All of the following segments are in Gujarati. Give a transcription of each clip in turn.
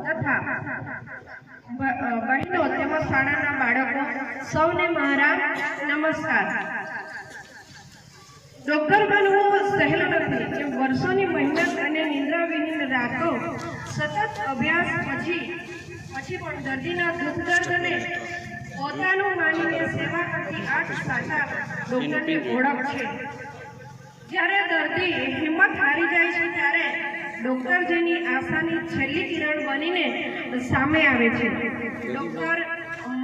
તથા બહેનો તેમજ શાળાના બાળકો સૌને મારા નમસ્કાર। ડોક્ટર બનવું સહેલું નથી। જેમ વર્ષોની મહેનત અને નિંદ્રાવિહીન રાતો સતત અભ્યાસ પછી પણ દર્દીના દુઃખ દર્દને પોતાનું માનીને સેવા કરતી આ જ સાચા ડોક્ટરની ઓળખ છે। જ્યારે દર્દી હિંમત હારી જાય છે ત્યારે ડોક્ટર જેની આશાની છેલ્લી કિરણ બનીને સામે આવે છે। ડોક્ટર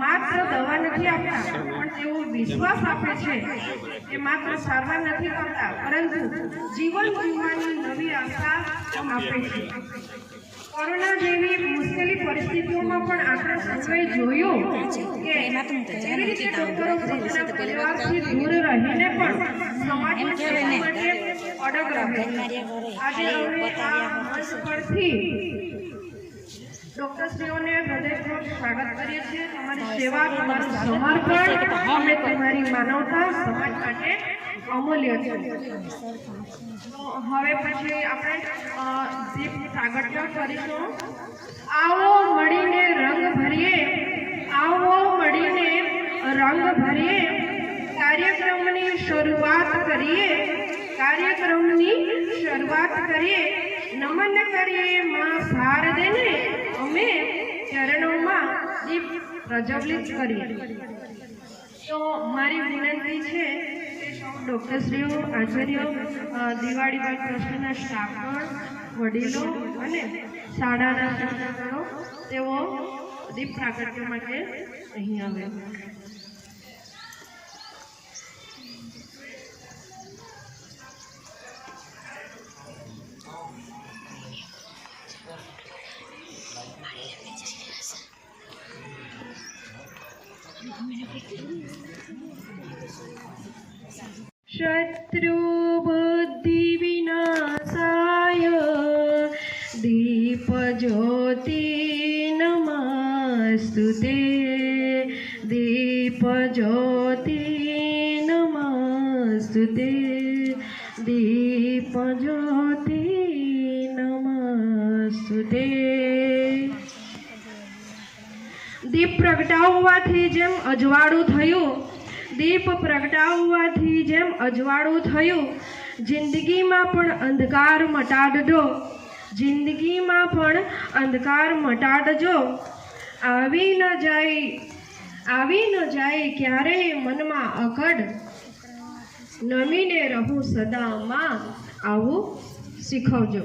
માત્ર દવા નથી આપતા, પણ તેઓ વિશ્વાસ આપે છે કે માત્ર સારવાર નથી કરતા, પરંતુ જીવન જીવવાની નવી આશા આપે છે। કોરોના જેવી મુશ્કેલી પરિસ્થિતિઓમાં પણ આપણે સૌએ જોયું કે કેવી રીતે ડોક્ટરો પોતાના પરિવારથી દૂર રહીને પણ સમાજની સેવા માટે અડગ રહે। આજે અમે આ મંચ પરથી ડોક્ટરશ્રીઓને હૃદયપૂર્વક સ્વાગત કરીએ છીએ। તમારી સેવા, તમારું સમર્પણ અને તમારી માનવતા સમાજ માટે અમૂલ્ય છે। તો હવે પછી આપણે દીપ પ્રાગટ્ય કરીશું। આવો મળીને રંગ ભરીએ, આવો મળીને રંગ ભરીએ, કાર્યક્રમની શરૂઆત કરીએ, નમન કરીએ માં શારદેને, અમે ચરણોમાં દીપ પ્રજ્વલિત કરીએ। તો મારી વિનંતી છે કે સૌ ડૉક્ટરશ્રીઓ, આચાર્યો, દિવાળીબાગ ટ્રસ્ટના સ્ટાફગણ, વડીલો અને શાળાના શિક્ષકો તેઓ દીપ પ્રાગટ્ય માટે અહીં આવે। शत्रु बुद्धि विनाशाय दीप ज्योति नमस्तुते, दीप ज्योति नमस्तुते, दीप ज्योति नमस्तुते। दीप प्रगटाववाथी जेम अजवाळुं थयुं, दीप प्रगटाववाथी जेम अजवाळुं थयुं, जिंदगीमां पण अंधकार मटाडजो, जिंदगीमां पण अंधकार मटाडजो। आवी न जाए क्यारेय मनमा अकड़, नमीने रहूं सदा मां आवुं शीखवजो।